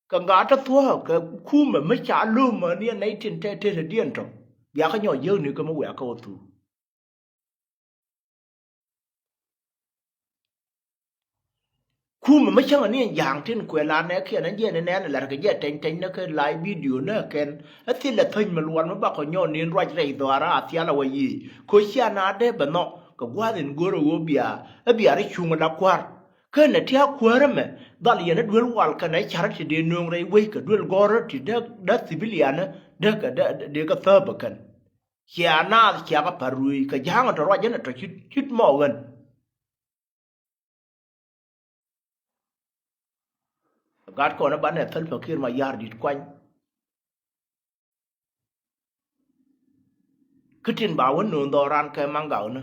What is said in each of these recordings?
ka ga ta thua ka khu mà cha lu mà ni nei tin te te dien to ya ka nyo ye ni ka mo wa ka tu khu mà chang ni yang tin kwe la ne ke na je ne la ka je ten ten na ka live video na ken a tin la thon ma luan ma ba ko nyo ni roi rei do ara a tia la wa yi ko sia na de ba no ka gwa den go ro bia a bia ri chung la kwar ka na tia kwar me dal ye na dwel wal ka na char ti de nong rei we ka dwel go ro ti da civilian da ka de ka tha ba kan sia na sia ka parui ka jang to ro je na to chit mo gan gạt con nó bắn ở thân fakir mà yar dit quanh cứ tin bảo vẫn nương đò ran cái mang gạo nữa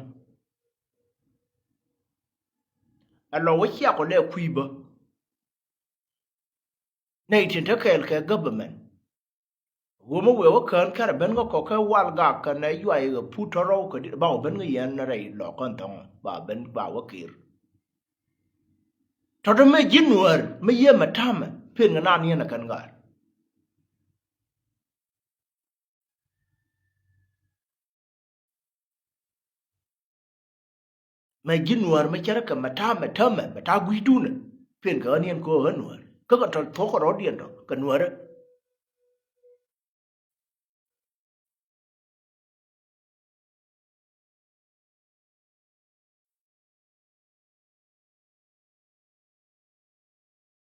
anh lo với chia có lẽ quy bơ này thì thế cái government wo mo wo kan kara ben có cái wal ga cái này yuai ga putoro cái bảo ben cái yên này lo con thong bà ben bà wo kir thôi đó mấy chín nuôi mấy ye mà tham phiền cái nan yên là cần gạt mấy chín nuôi mấy chả cái mà tham mà ta quý tu nè phiền cái yên có hơn nuôi cái thốt có đó điện đó cái nuôi đó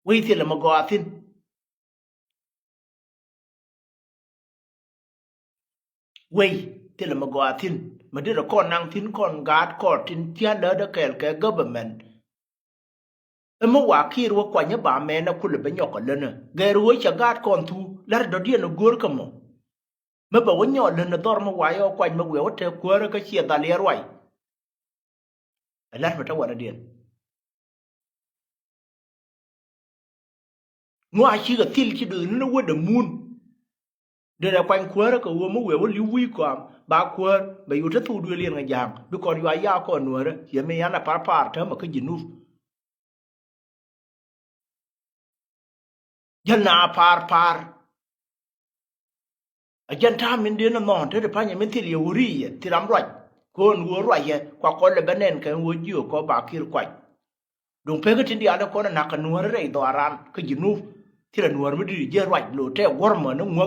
vì thì là mà gọi tin vì thì là mà gọi tin mà đây là con năng tin con gạt con tin thiên đỡ đỡ cái government em mà quả khi rồi qua nhớ bà mẹ nó cũng là bên nhọc lên nè gai rồi chắc gạt con thu là đó đi nó gỡ cái mà bảo với nhọ lên nó đor mà quay ở quanh mà quẹo theo quơ cái chia ta lia rồi là mà tao gọi là điện ngoài chỉ cái tin chỉ được nó quên được moon đây là quanh quơ đó cái mà quẹo liu vi quam ba quơ bây giờ thu đuôi liền cái giang đứa con vay ya con nữa đó giờ mấy anh là par thế mà cái gì nu dân na par ajan ta min de na non te pa nya min ti liuri ye ti ram roi kon wo roi ye kwa ko le benen kan wo ji ko ba kir kwai dong pe ga tin dia da ko na ka nuor re do aran ka jinu ti la nuor mi di je roi lo te wor ma no ngo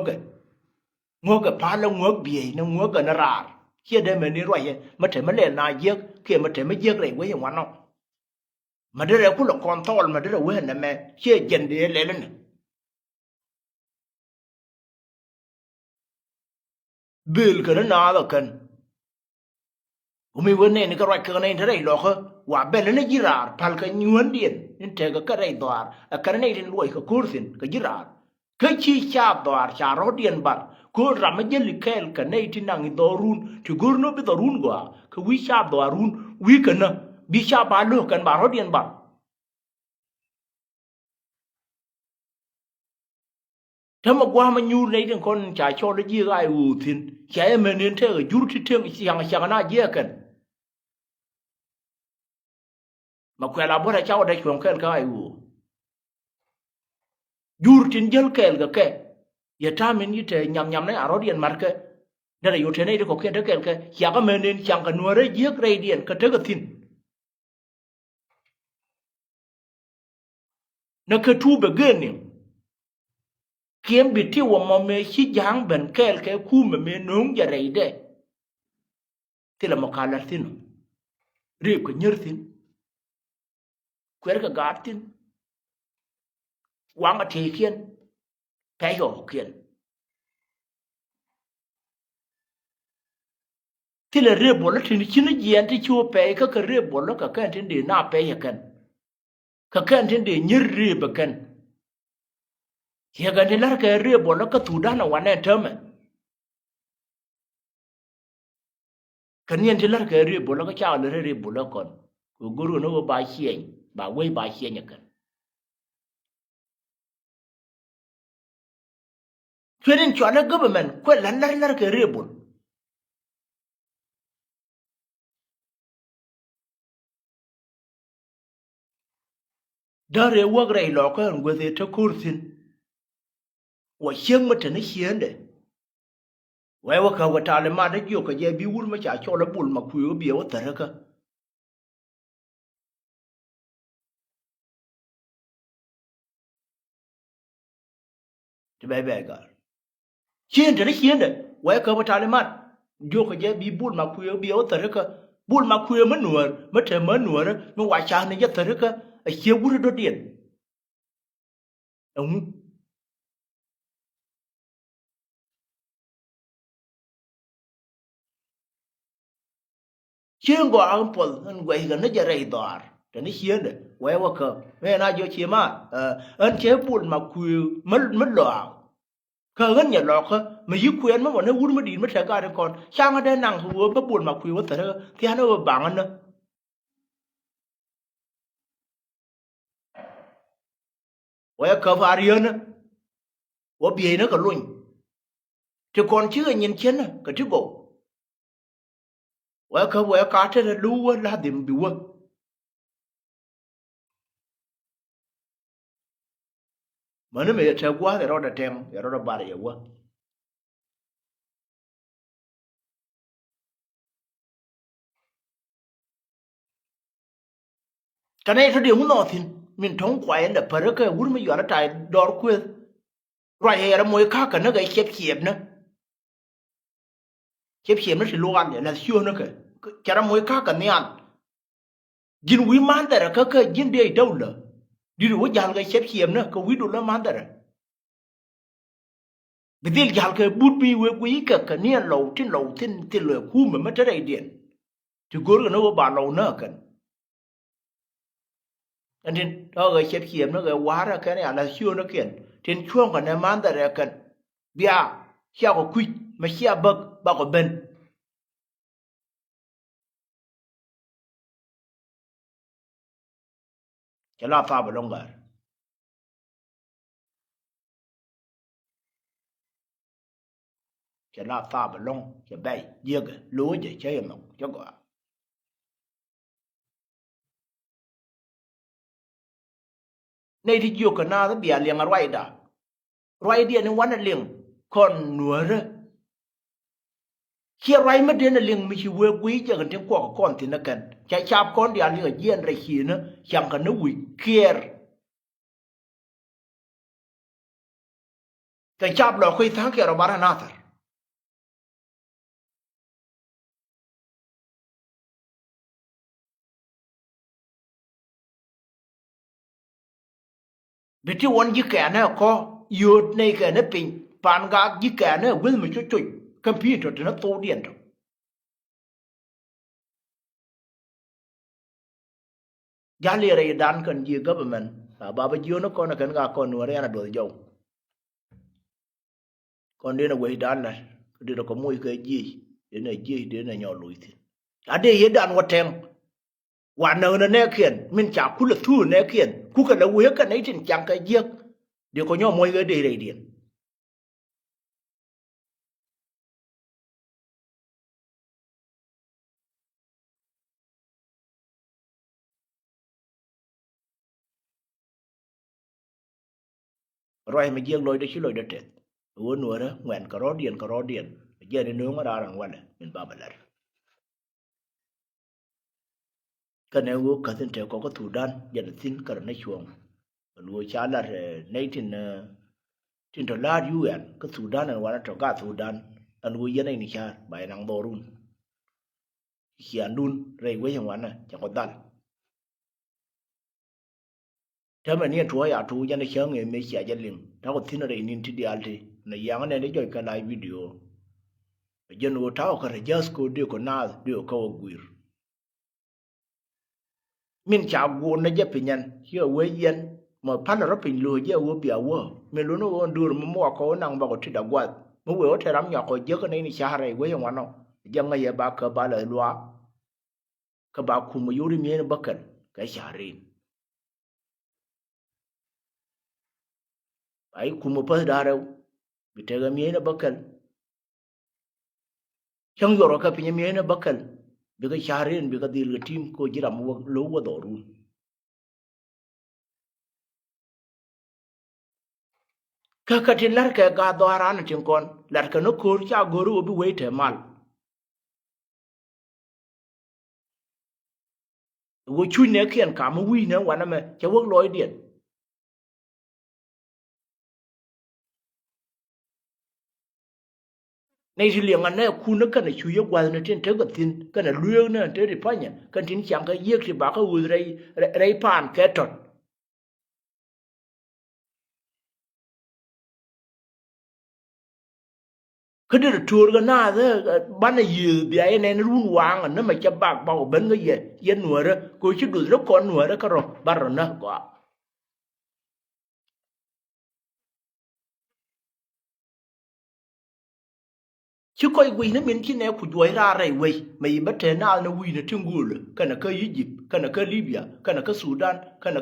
ga pa la ngo bi na ngo ga na ra che de me ni roi ye ma te ma le na ye ke ma te ma ye re we ye wan no ma de re ku lo kon tol ma de re we na me che jen de le le bil ka na da kan umi wone ni ka roi ka nei thare lo kho wa ben ne jirar pal ka nyuan dien nin te ka rei doar a ka nei tin loi ka kursin ka jirar ka chi cha doar cha ro dien bar ko ram je likel ka nei tin nang dorun ti gurno bi dorun gwa ka wi cha dorun wi ka na bi cha ba lo kan ba ro dien barถ้ามาว่ามันอยู่ในเรื่องคนจ่ายชดได้ยี่ไรอูทินแค่เมนินเท่ายุติเท่าอย่างน่าเยี่ยกันมาแค่เราบ่ได้เจ้าได้ช่วงแค่ก็ไอ้อูยูตินเจลแค่ก็แค่อย่าทำมันยี่เท่ยำในอารมณ์เดียนมาร์กเดี๋ยวอยู่เท่านี้ก็แค่เด็กแค่อย่างก็เมนินอย่างกันนัวได้เยี่ยไรเดียนก็เท่ากับทินนั่นคือทูเบเกนเนี่ยเขียนบิดที่ว่ามันไม่ชิดยางเป็นแค่คู่มันไม่นุ่งจะไรได้ที่เรามาคาร์ลทินเรียกกันยืดทินเกลือกกาดทินวางกระเทียนแพ้หัวเขียนที่เราเรียบบทแล้วถึงชิ้นเย็นที่ชัวเปย์ก็เรียบบทแล้วก็แค่ทิ้งดีหน้าเปย์กันก็แค่ทิ้งดียืดเรียบกันเฮียกันที่แล้วก็เรียบบทแล้วก็ถูด้านวันแน่เท่ามั้ยกันยันที่แล้วก็เรียบบทแล้วก็เจ้าเลยเรียบบทแล้วก่อนกูกูรู้นะว่าบาเชียนบาเว้ยบาเชียนอย่างกันช่วยนั่นชวนแล้วก็แบบมันคว้าหลันแล้วก็เรียบบทดาร์เรวักไรหลอกกันกูจะทุกข์สิน wa xieng ma tane xieng de wa wa ka wa ta le ma de yo ka je bi wur ma cha cho la bul ma ku yo bi wa tare ka te bai bai ga xieng tane xieng de wa ka wa ta le ma yo ka je bi bul ma ku yo bi wa tare ka bul ma ku yo ma nuor ma te ma nuor ma wa cha ne je tare ka a xieng wur do dien ông chiên gõ ang pol an quay gần nó giờ rầy đỏ để nó chiên đấy quay qua cờ mẹ na vô chiên mà anh chế buồn mà khuya mất mất lọ cờ gần nhà lọ cơ mà yếu khuyên mà bọn nó uống mà đi mà sẽ cả được còn sang ở đây nàng hùa mà buồn mà khuya mất thật thì hắn nó bằng anh nữa quay cờ vào riêng nữa quay bìa nó cả luôn thì còn chứ anh nhìn chén cả chứ bộ quay cờ quay cá thế là lú là điểm biểu mà nó mẹ theo quá thì nó đã tem thì nó đã ba để quá cái này thôi điều muốn nói thì mình thống quay anh đã phải cái uống mới giờ nó chạy đỏ quên rồi hè nó mới khác cái nó cái chép nữa chép nó thì luôn ăn là siêu nó cái nó mới khác cái này ăn jin wi man da ka jin de dawla di do jal ga chép nữa cái wi do la man da bidil jal ka but bi we ku ka ne lâu tin le ku mà ta dai điện thì gor ga no ba lâu na kan anh tin đó ga chép nó ga wa ra cái này là siêu nó kiện tin chuông cái này man da kan bia xia ko quy mà xia bậc ba ko ben cho la fa ba longar cho la fa ba long cho bay giê cái lúa để chơi mà cho gọi này thì nhiều cái nào đó bia liền ở rồi đi anh want liền còn nuôi khi rồi mà đến liền mình chỉ vừa quý cho cái tiếng của con thì nó cần chạy chạp con đi ăn liền ở yên rồi khi nó chẳng cần nó quỳ care cái chạp là khi tháng kia rồi bán hàng nào vì thếวันยี่แก่เนี่ยก็อยู่ในแก่เนี่ยเป็นปานกายี่แก่เนี่ยวิ่งมาช่วยคอมพิวเตอร์เนี่ยโตเดียนต์ยาเลียร์ดันกันยี่กับมันบาบจีโอนะคนกันกาคนนัวเรียนโดดจงคนเดียนเอาไว้ดันนะเดี๋ยวก็มุ่ยก็ยี่เดี๋ยวเนี่ยยอลุยทีอันเดียดันวัดแทงวันเนอร์เนี่ยเขียนมันจากคุณละทู่เนี่ยเขียนคุณกันละเวกันไอ้ที่จังกันยี่เดี๋ยวก็ย่อมวยก็เดียนrồi mà giang lôi đó chứ lôi đó chết uốn nuôi đó nguyện có rõ điện giờ này nướng ở đó rằng quan này mình bảo lại cái này uống cái thân thể có thủ đan giờ là tin cái này chuông nuôi chả là này tin đó là UN cái thủ đan này quan trọng cả thủ đan anh nuôi giờ này nị cha bài năng đồ run hiền đun rồi quay hàng quan này chẳng có đan thế mà niên chúa ya chúa giờ này sáng ngày mấy xia giờ liền nó có tin ở đây nín thì đi ăn thì này yang này để cho cái live video giờ nó tháo cái just có điều con nào điều câu queer mình chào buồn nó giúp mình hiểu với yên mà phát là rất bình lùi với vô biểu vô mình luôn nó đưa mà mua có năng vào cái đó quạt mà vừa thấy lắm nhỏ có giấc cái này xa này với ông anh không giờ ngay ba cơ ba lời loa các bạn cùng mà vô đi miếng nó bất cái xa riêng ấy cùng một bữa đó đâu bị thế cái miếng nó bất chẳng rồi cái phía miếng nó bất bị cái xa riêng bị cái deal cái team có chỉ làm một lố qua đổ luôn ka tin lar ka ga do aran tin kon lar ka no kur cha goru obi wait mal wo chu ne kien ka mu wi ne wana me cha wok loy dien nei ji liang an ne ku ne ka ne chu ye gwa ne tin te ga tin ka ne luo ne te ri pa nya ka tin chang ka ye ki ba ka u rei pan ke tot ka de tur ga na de ban ne yi bi ai ne run wang ne ma cha ba ba ben ga ye nuo re ko chi du ro kon nuo re ka ro ba ro na ko chứ coi quỳ nó miễn chi nè của chuối ra rồi quỳ mày bất thế nào nó quỳ nó thương gùi cái nó cái Egypt cái nó cái Libya cái nó cái Sudan cái nó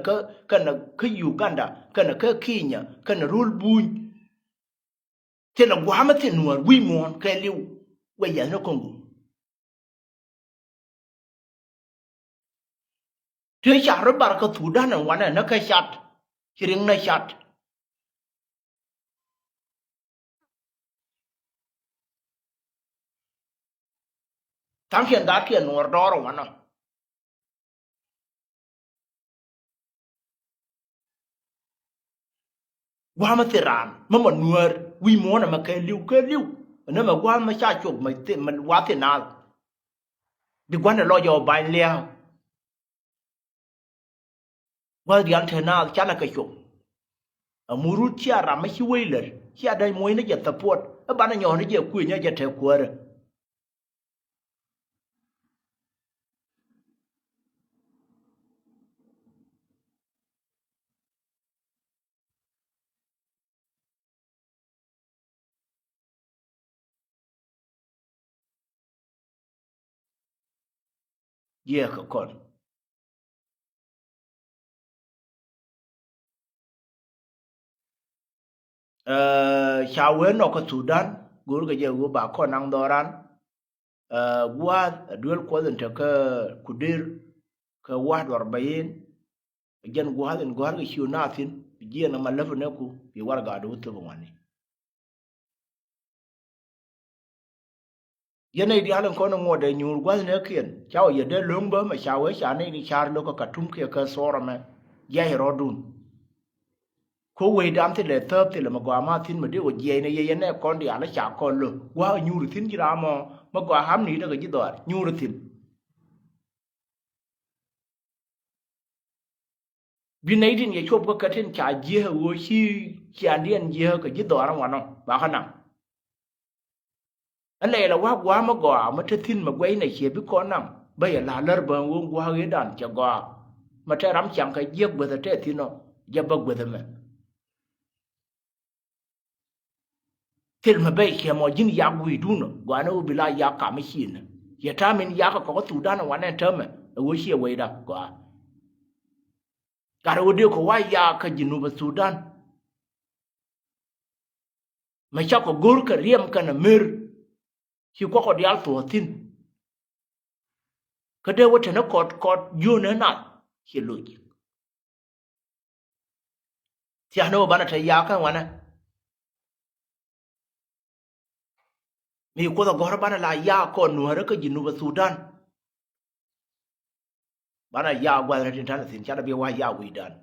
cái Uganda cái nó cái Kenya cái nó rul bùn thế là quá mất tiền nuôi quỳ mòn cái liu quỳ giờ nó còn thế chả rồi bảo cái Sudan nó quan này nó cái chặt chỉ riêng nó chặt thằng hiện đã tiền nuôi đó rồi mà qua mà tiran mà nuôi quỳ mòn mà cái liu nó mà qua mà cha chụp mà mình quá tiền nào đi quan là lo cho bài leo qua đi ăn thế nào chả là cái chụp murut chia ra mấy chiếc whaler chia đây mỗi nó giật support ở ban nhỏ nó giật quỳ nhau giật theo quờ rồi yeah các con chào quên nó có Sudan guru cái giờ guru bà con năng doran qua dual qua dân theo cái kudir cái qua đồ bayin dân qua dân qua cái siêu na tin giờ nó mà level nó ku bị war ga đồ tu bông này giờ này đi ăn con nó ngồi đây nhur qua nó kiên cháu giờ đây lương bơ mà cháu ấy cháu này đi char nó có cả trung kia cái sora mà giờ rodun ko we dam te le thấp te le ma gwa ma thin ma de o je ne ye ne kon dia la cha kon lo wa nyu ru thin jira mo ma gwa ham ni da ga ji do nyu ru thin bi nei din ye chop ko ka tin cha je wo chi cha dien je ka ji do ra wa no ba khana an le la wa gwa ma gwa ma te thin ma gwai ne che bi kon nam ba ya la lar ba wo gwa ge dan cha gwa ma te ram chang ka je gwa te thin no ya ba gwa me til ma bai ke mo jin ya gui duno gwana u bila ya ka mi shin ya ta min ya ka ko Sudan wa ne tame wo shi wai da gwa ka ro de ko wa ya ka jinu ba Sudan ma cha ko gor ka riem ka na mer shi ko dial to tin ka de wo te na ko yo ne na shi lu ji ti ano bana ta ya ka wa na mi ko da gor bana la ya ko nuora ka jinu ba Sudan bana ya gwa na tin tan sin cha da bi wa ya wi dan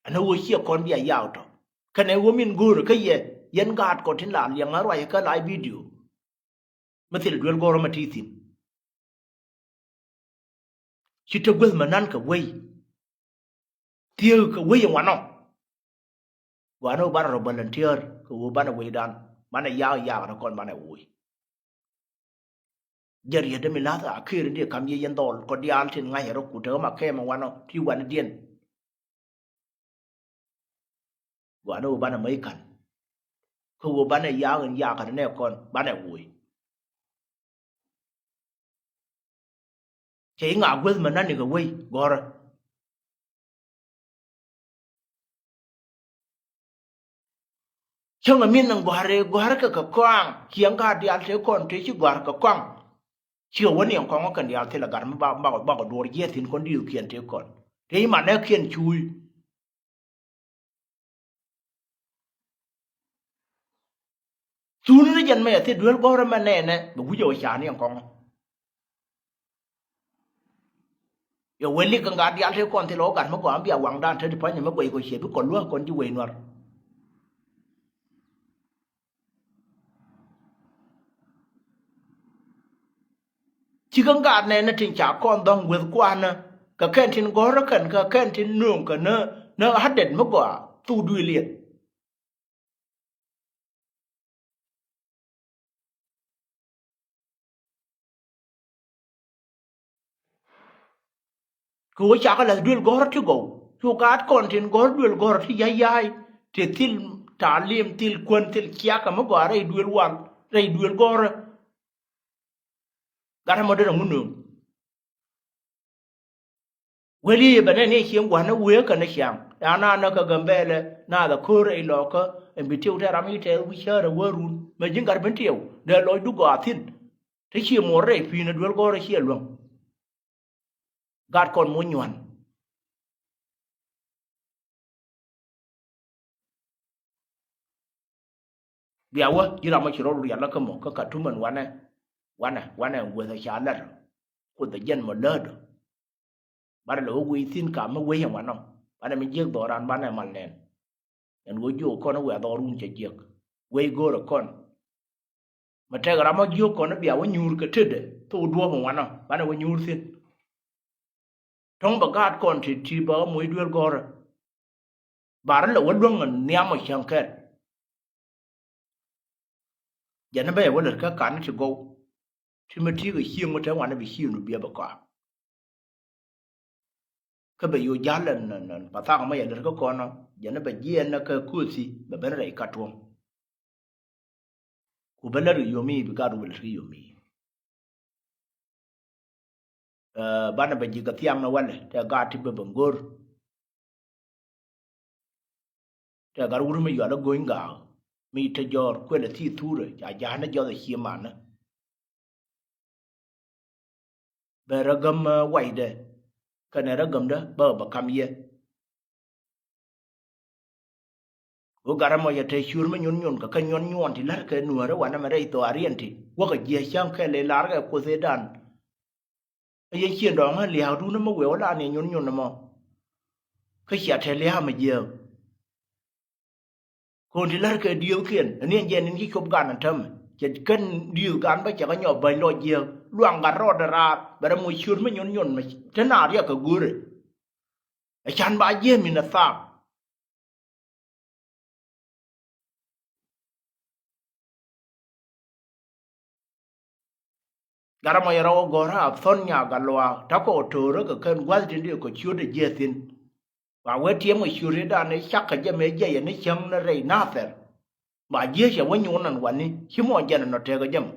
ana wo chi kon bia ya to ka ne wo min gur ka ye yen gat ko tin la liang arwa ka lai video matil dwel gor ma ti tin chi to gwel manan ka wei tiêu ka wei wa no wa no bana ro volunteer ko wo bana wei dan bana ya na kon bana wui jer ye de mi la ta akhir ndi kam ye yen dol ko dial tin ngai ro ku te ma ke ma wa no ti wa na dien wa no bana mai kan ko wo bana ya ka ne kon bana wui che nga gwel manan ni ka wei gor chong a min nang gware ka kwang kiang ka dial te kon te chi gwar ka kwang chiu woni ang kong kan dial te la gar ma ba ko dor ye tin kon diu kien te kon te ma ne kien chui tu nó dân mẹ thì đuổi gói ra mà nè nè mà quý dội xả này con yo weli kan ga dial te kon te lo kan ma ko ambia wang dan te pa ni ma ko she bi kon lo kon ji we nor chi kan ga ne na tin cha kon dong with kwa na ka ken tin go ra kan ka ken tin nung ka na hadet ma ko tu du liet ko cha ka la duel go ra ti go chu ka kon tin go duel go ra ti yai te til talim til kon til kya ka ma ko ra duel wan ra duel go ra ga ma de ngun weli ba ne xiêm qua nó quế cái nó xiang ana nó cái gambele na da kore lo ka en bitiu ta rami te wi shara warun ma jingar bentiu de loy du go athin te chi mo re fi na dwel go re chi luang gad kon mo nywan biawa jira ma chiro ru ya la ka mo ka tuman wana we ta cha la ko ta jen mo lado bara lo wi tin ka ma we yan wanom bara mi jek do ran bana man nen en go jo ko no we do run che jek we go ro kon ma te gara ma jo ko no bia wo nyur ka tede to do mo wanom bana wo nyur tin tong ba gad kon ti ba mo duel go ro bara lo wadong ne ma chang ka yana ba wo le ka kan ti go ti ma ti ga hieng mo te wana bi hieng no bia ba ka ka ba yo jalan nan pa ta ma ya le ko kono yana ba jien na ka kusi ba ben rai ka tuom ku belar yomi bi ka ru bel yomi bana ba ji ka tiam na wale ta ga ti be bangor ta ga ru me yo la goinga mi te jor ko le ti ture ja na jo da hi ma na ba ra gam wai de ka ne ra gam da ba kam ye o gara mo ya te shur me nyon ka nyon ti lar ka nu ra wana ma dai to arienti wa ka je chang ka le lar ka ko se dan ye chien dong ha liao du na ma we la ne nyon na mo ka sia te le ha ma je ko ti lar ka diu kien ne je ni ki kob gan tam je kan diu gan ba cha ka nyo ba lo je luang ga ro da ra ba ra mo shur me nyon ma te na ria ka gure a chan ba je mi na sa gara mo yaro gora thon nya galwa ta ko toro ka kan gwal tin dio ko chu de jetin wa we tie mo shuri da ne chak ka je me je ne chang na rei na fer ma je che wo nyun nan wani chi mo je no te ga jam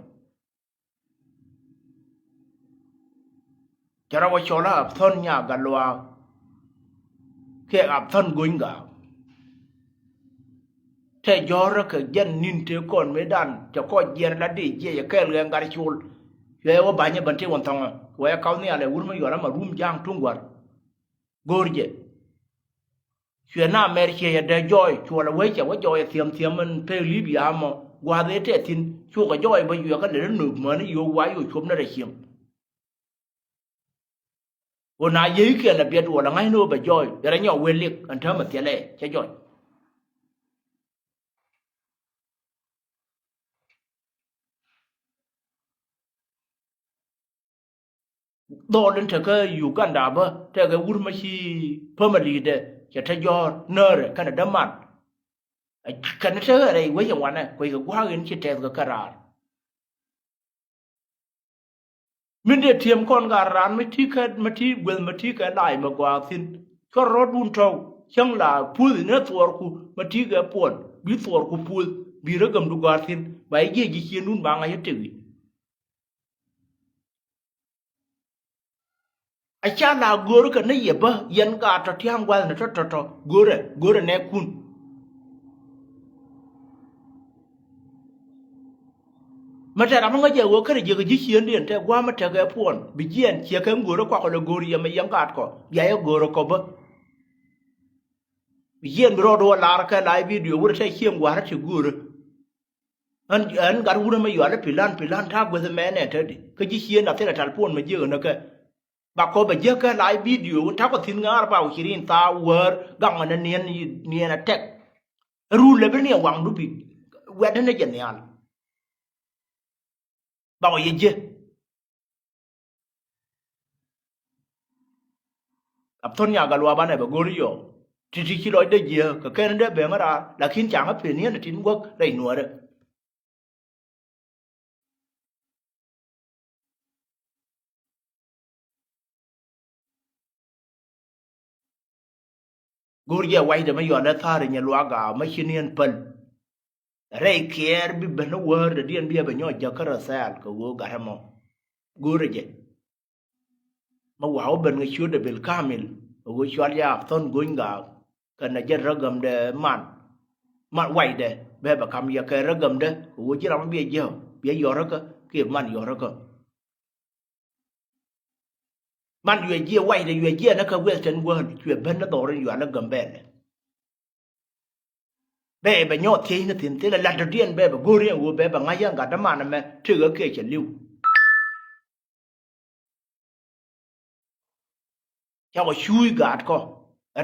jara wo chola thon nya galwa ke ap thon goinga te jora ka jen nin te kon me dan cha ko jer la di je ya ke le ngar chul ye wo banye bante won tonga we ka ni ale wurma yora ma rum jang tungwar gorje chwe na merche ya de joy chula we cha wo joy thiam man pe libya mo wa de te tin chu ka joy ba yu ka le nu ma ni yo wa yo chum na re chim wo na ye ke na bia do la ngai no ba joy ya ra nyo we lik an tha ma te le cha joy do den te ka Uganda ba te ka wurma chi permanently de cha ta jor nere kana da man kana te re we ya wana ko ga gwa gen chi te ga karar min de tiem kon ga ran mi ti wel ma ti ka lai ma gwa tin ko rodun to chang la pul ne tor ku ma ti ga pon bi tor ku pul bi ra gam du ga tin ba ye ji chi nun ba nga yete wi a cha la gor ka ne ye ba yen ga ta tiang gwal na to gore ne kun mà ta làm cái gì vậy cái gì cái gì xuyên điền thế qua mà ta cái phun bị giết chia cái ngựa qua cái ngựa mà yang cắt co vậy ngựa co bơ bị giết rồi đồ là cái live video vừa thấy xiêm qua thì ngựa an gar wuna ma yala pilan ta gwe me ne tedi ka ji hien na tela talpon ma je na ka ba ko ba je ka live video ta ko tin ngar ba ukirin ta wer gang na nien na tek ru le be ne wang du bi wede ne je ne al ba o ye je ap ton ya galwa ba ne ba gori yo ti ki lo de je ka ken de be ngara la kin chang a pe ne tin gok dai nuore gori ya wai de ma yo na thare nya lwa ga ma chinien pen rei kier bi ben wer de dien bi be nyo ja kara sal ko go ga mo gori je ma wow ben nga chu de bil kamil go chwal ya ton gunga kana je ragam de man wai de be ba kam ya ke ragam de go ji ram bi je bi yo ra ka ke man yo ra ka man yue je wai de yue je na ka western world yue ben na do re yu na gam ben be be nyo thi na tin te la de dien be ba go re go be ba nga ya ga da man me tu ga ke che liu cha wa shui ga ko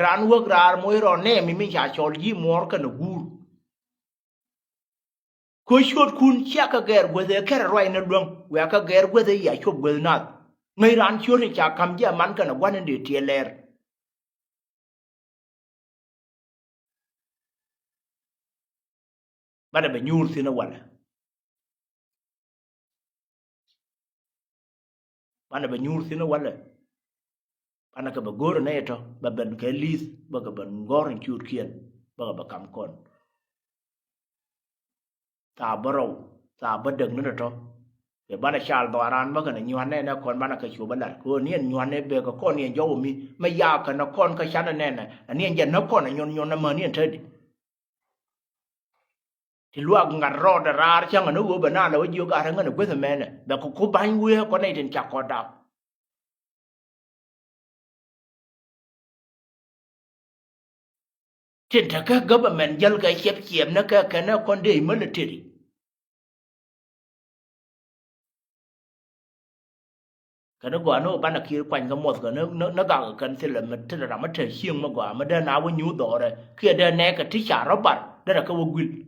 ran wo rar mo ro ne mi cha chol yi mor ka na gur ko shot kun cha ka ger gwe de ker roi na dong we ka ger gwe de ya chop gwe na ngai ran chot ni cha kam ja man ka na wan de tie ler ba da be nyur ti na wala ba da be nyur ti na wala ana ka ba gor na eto ba ben ke lis ba ka ban gor chut kien ba ba kam kon ta baro ta ba deng na to e ba na chal do ran ba ka na nywan ne na kon ba na ka chu ba la ko ni nywan ne be ka kon ni jo mi ma ya ka na kon ka chan ne na ani en na kon na nyon na ma ni en tedi ti luak ngar ro da rar chang no go ba na la yo ga ran na gwe me ne ba ko ban we ko nei den cha ko da tin ta ka government jal ka chep na ka na kon de military cái nó gọi nó ban là kia quanh cái một cái nó gặp cái cần thì là mình tức là nó trời xiên mà gọi mà đơn nào với nhú đó rồi kia đơn này cái tí trả nó bật đây là cái vô quyên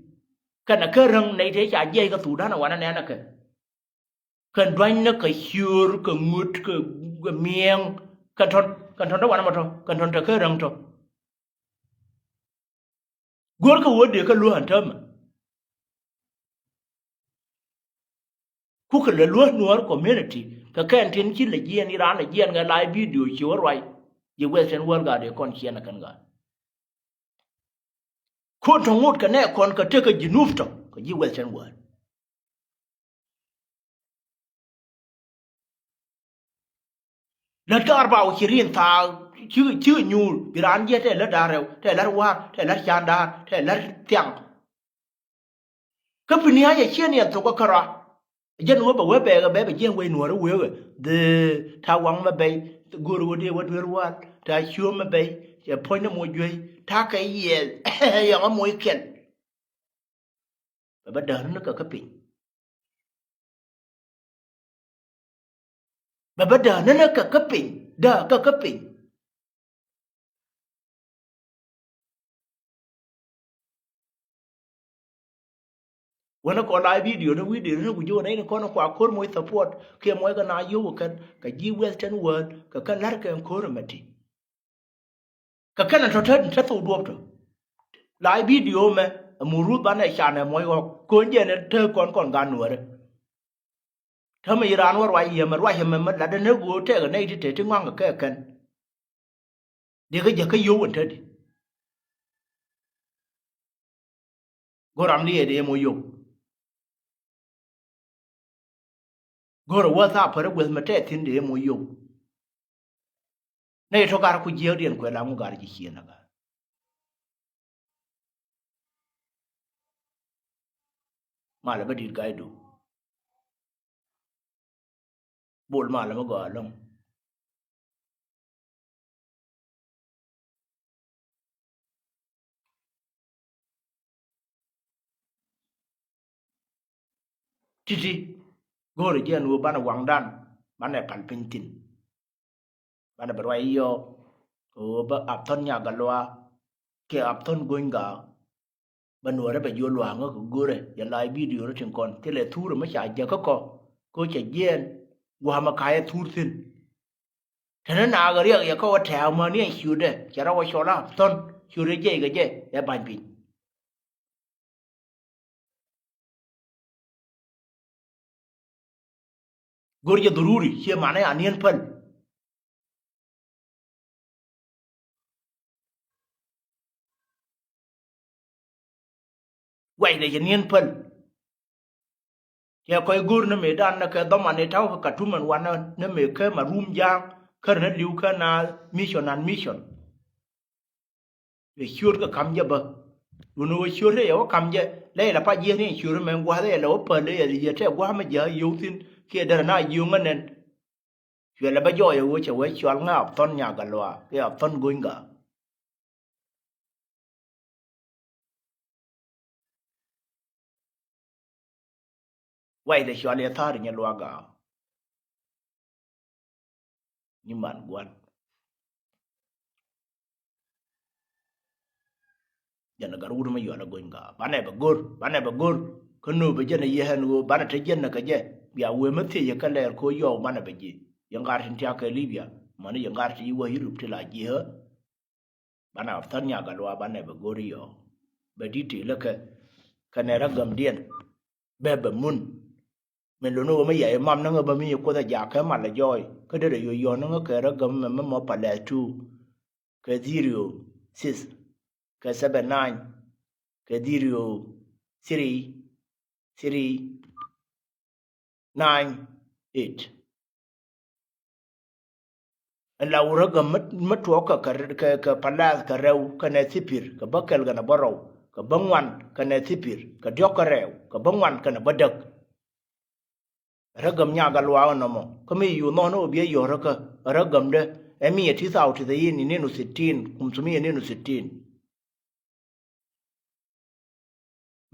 cái là cái rừng này thế trả dây cái tủ đó là quán này là cái đoán nó cái sure cái ngút cái miếng cái thon đó quán mà thôi cái thon cái rừng thôi gối cái vốn để cái lúa hẳn thơm ku cái lúa nuôi community cái tin chỉ là giên Iran là giên cái live video chiếu rồi you western world ga de kon chiena kan ga ko to ngot ka ne kon ka te ka jinuf to ka you western world la dar ba o chirin ta chữ nyu Iran je te la dareu te la wa te la chanda te la tiang ka pini ha ya chieni to ka kara jen wo ba we be ga be jen we no ro we de ta wang ma be guru de wo de wa ta chu ma be ya point mo jwe ta ka ye ya mo ken ba da no ka pin ba da no ka pin da ka pin wana ko live video no gujo na ko na kwa kor mo support ke mo ga na yo kan ka ji western world ka kan lar ka ko mati ka kan to ta to do to live video me muru ba na sha na mo ko je ne te kon ga no re ta me ran war wa ye ma wa ye ma la de ne go te ga nei te ngang ka kan de ga je ka yo won te di goram ni de mo yo goro wa ta pare gwel mate tin de mo yo nei to gar ku je dien ko la mu gar ji chiena ga mala ba dit gaido bol mala ma go long titi gore je no bana wangdan bana palpintin bana barwa yo o ba apton nya galwa ke apton goinga banwara ba yo lwa ngo gore ya lai video tin kon tele thuru ma cha je ko che jen wa ma kaya thurtin kana na ga ya ko ta ma ne shude chara wa shola ton shure je ga je ya ban pin gorje dururi che mane anien pal wai de anien pal ya koy gur na medan na ka dama ne taw ka tuman wana na me ka marum jang kar na liu ka na mission and mission we sure ka kam ba uno sure ya kam je le la pa je ni sure men gwa le lo pa le ya te gwa ma ja yu tin ke dar na yu nganen we la ba jo ya wo che we chwal nga ton nya ga lwa ya ton goinga wai de chwal ya tar nya lwa ga ni man gwan jana garu ma yo la goinga bane ba gor kono be jana yehen wo bana te jenna ka je ya we mate ya kala ko yo mana be ji yangar tin ta ka libya mana yangar ti wo hirup ti la ji ha bana aftan nya galwa bane be gor yo be diti la ka ne ragam dien be mun men lo no ma ya mam na ba mi ko da ja ka ma la joy ka de yo na ka ragam ma mo pa la tu ka 06 ka 79 ka 03 98 la ura ga matuwa ka palas ka rew ka ne sipir ka bakal ga na baraw ka bangwan ka ne sipir ka dioka rew ka bangwan ka na badak ragam nya ga lwa no mo kami yu no no bi yo ragam de emi ti saw ti yin ni no 60 kumsumi ni no 60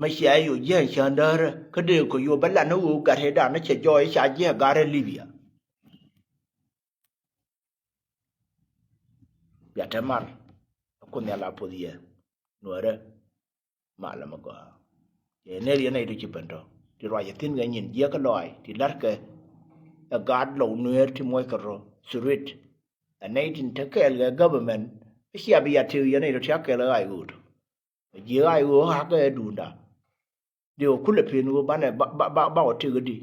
mashi ayo jen shandar kada ko yo balla no ga he da na che joy sha je ga re libya ya tamal ko ne la podie nuare mala ma go ye ne ri ne ri chi pento ti ro ye tin ga nyin je ka loy ti lar ke a gad lo nuer ti moy ka ro surit a ne tin te ke ga government shi abi ya ti ye ne ri ta ke la ai gut je ai go ha ke dunda điều kule pin wo bane ba o tigdi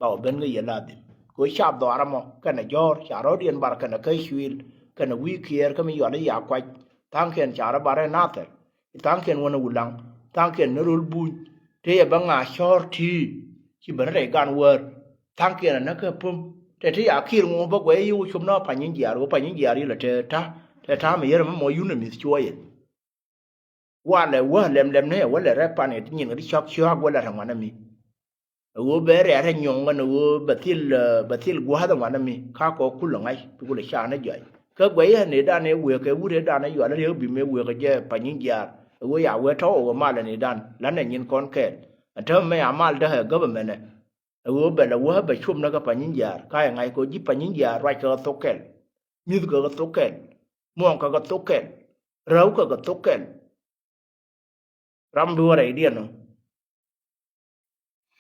ba o ben ga yela de ko sha do aramo kana jor sha ro dien bar kana kai shwil kana wi kier kami yo le ya kwa tanken chara bare nate tanken wona ulang tanken no rul bu te ya banga shor ti ki ban re gan wer tanken na ka pum te te ya kir ngo ba gwe yu chum no panyin jar go panyin jar le te ta me yer mo yu ne mi chwoye wale wa lem ne wala repa ne tin ri chok chok wala rangwana mi wo bere ara nyonga no wo batil gwa da wana mi ka ko kula ngai ku le sha na jai ka gwe ya ne da ne we ke wu de da na yo la re bi me we ke je panyin jar wo ya we to wo ma la ne dan la ne nyin kon ke ta me amal da government ne wo be la wo ba chum na ka panyin jar ka ya ngai ko ji panyin jar ra ka to ken mi ka to ken mo ka to ken rau ka to ken ram duwa rai dia no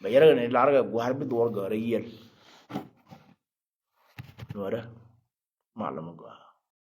bayar ne larga gwar bi duwa ga rai yer duwa malam ga